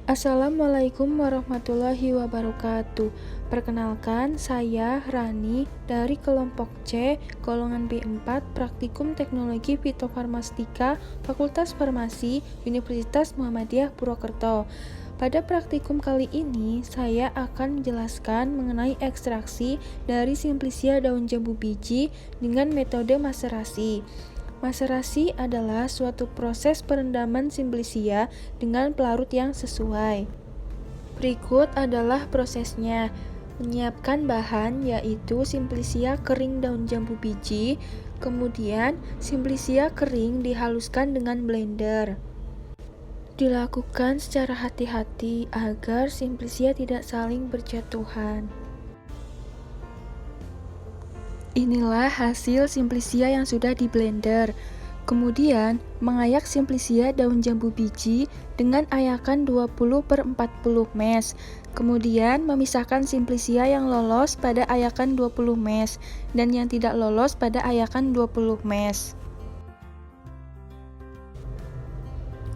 Assalamualaikum warahmatullahi wabarakatuh. Perkenalkan, saya Rani dari kelompok C, golongan B4, Praktikum Teknologi Fitofarmastika, Fakultas Farmasi, Universitas Muhammadiyah Purwokerto. Pada praktikum kali ini, saya akan menjelaskan mengenai ekstraksi dari Simplicia daun jambu biji dengan metode maserasi. Maserasi adalah suatu proses perendaman Simplicia dengan pelarut yang sesuai. Berikut adalah prosesnya. Menyiapkan bahan yaitu Simplicia kering daun jambu biji, kemudian Simplicia kering dihaluskan dengan blender. Dilakukan secara hati-hati agar Simplicia tidak saling berjatuhan. Inilah hasil Simplicia yang sudah di blender. Kemudian, mengayak Simplicia daun jambu biji dengan ayakan 20/40 mesh. Kemudian, memisahkan Simplicia yang lolos pada ayakan 20 mesh dan yang tidak lolos pada ayakan 20 mesh.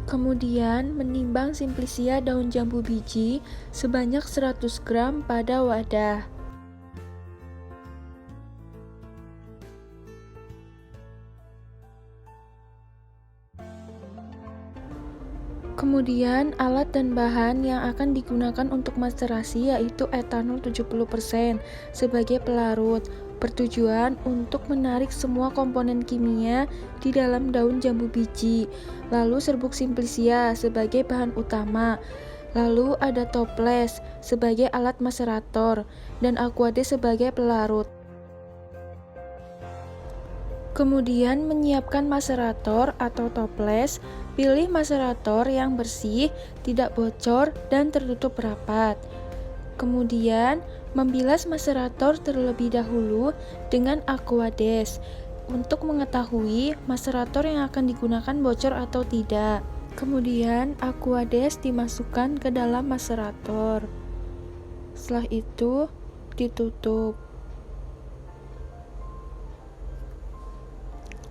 Kemudian, menimbang Simplicia daun jambu biji sebanyak 100 gram pada wadah. Kemudian alat dan bahan yang akan digunakan untuk maserasi yaitu etanol 70% sebagai pelarut, bertujuan untuk menarik semua komponen kimia di dalam daun jambu biji. Lalu serbuk Simplicia sebagai bahan utama. Lalu ada toples sebagai alat maserator dan Aquades sebagai pelarut. Kemudian menyiapkan maserator atau toples, pilih maserator yang bersih, tidak bocor, dan tertutup rapat. Kemudian membilas maserator terlebih dahulu dengan Aquades untuk mengetahui maserator yang akan digunakan bocor atau tidak. Kemudian Aquades dimasukkan ke dalam maserator. Setelah itu ditutup.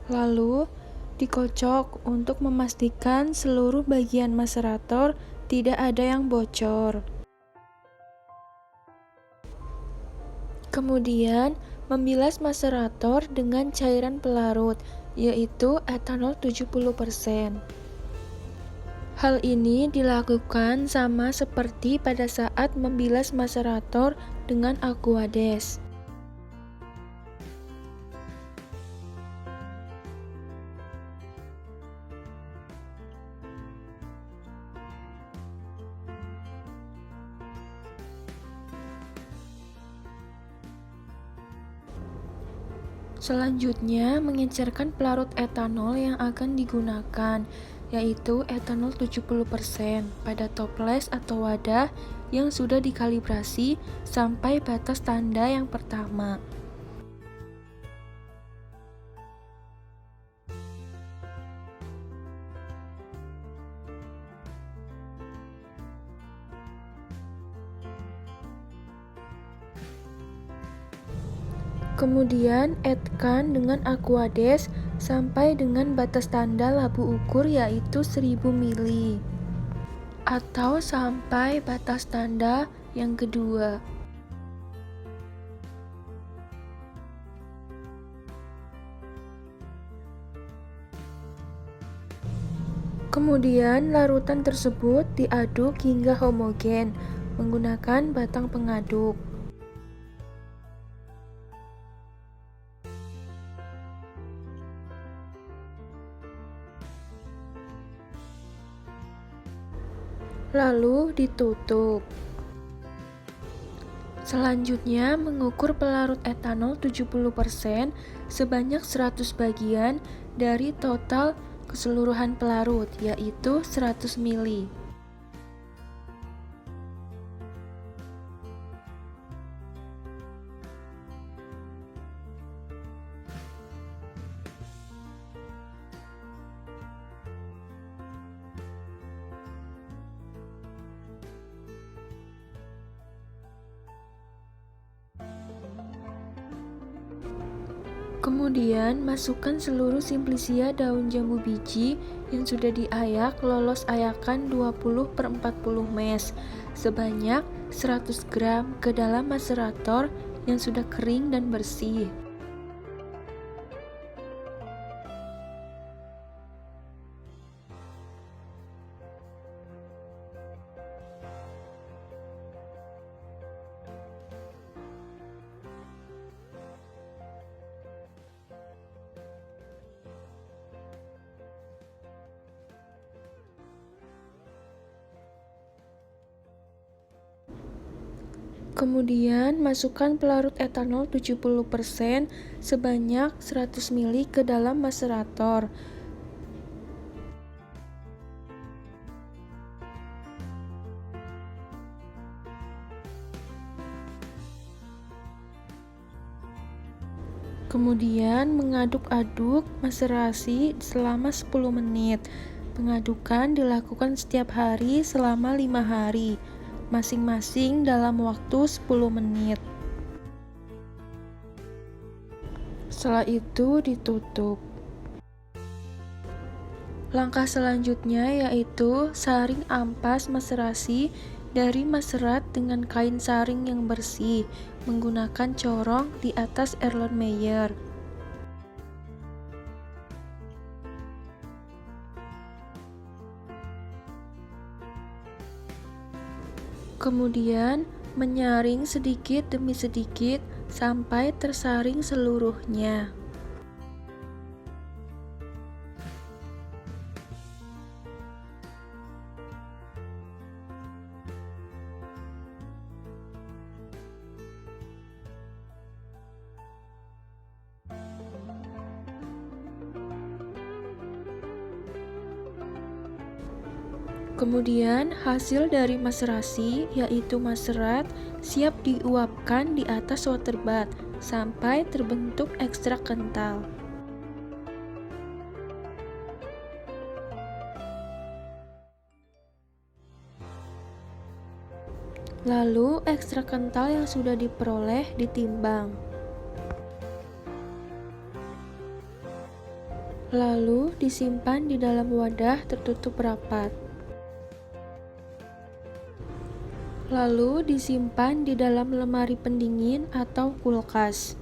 Lalu, dikocok untuk memastikan seluruh bagian maserator tidak ada yang bocor. Kemudian, membilas maserator dengan cairan pelarut, yaitu etanol 70%. Hal ini dilakukan sama seperti pada saat membilas maserator dengan Aquades. Selanjutnya, mengecerkan pelarut etanol yang akan digunakan, yaitu etanol 70% pada toples atau wadah yang sudah dikalibrasi sampai batas tanda yang pertama. Kemudian add-kan dengan Aquades sampai dengan batas tanda labu ukur yaitu 1000 ml atau sampai batas tanda yang kedua. Kemudian larutan tersebut diaduk hingga homogen menggunakan batang pengaduk. Lalu ditutup. Selanjutnya mengukur pelarut etanol 70% sebanyak 100 bagian dari total keseluruhan pelarut yaitu 100 ml. Kemudian masukkan seluruh Simplicia daun jambu biji yang sudah diayak lolos ayakan 20/40 mes sebanyak 100 gram ke dalam macerator yang sudah kering dan bersih. Kemudian, masukkan pelarut etanol 70% sebanyak 100 ml ke dalam macerator. Kemudian, mengaduk-aduk maserasi selama 10 menit. Pengadukan dilakukan setiap hari selama 5 hari. Masing-masing dalam waktu 10 menit. Setelah itu ditutup. Langkah selanjutnya yaitu saring ampas maserasi dari maserat dengan kain saring yang bersih menggunakan corong di atas Erlenmeyer. Kemudian, menyaring sedikit demi sedikit sampai tersaring seluruhnya. Kemudian, hasil dari maserasi, yaitu maserat, siap diuapkan di atas water bath sampai terbentuk ekstrak kental. Lalu, ekstrak kental yang sudah diperoleh ditimbang. Lalu, disimpan di dalam wadah tertutup rapat. Lalu disimpan di dalam lemari pendingin atau kulkas.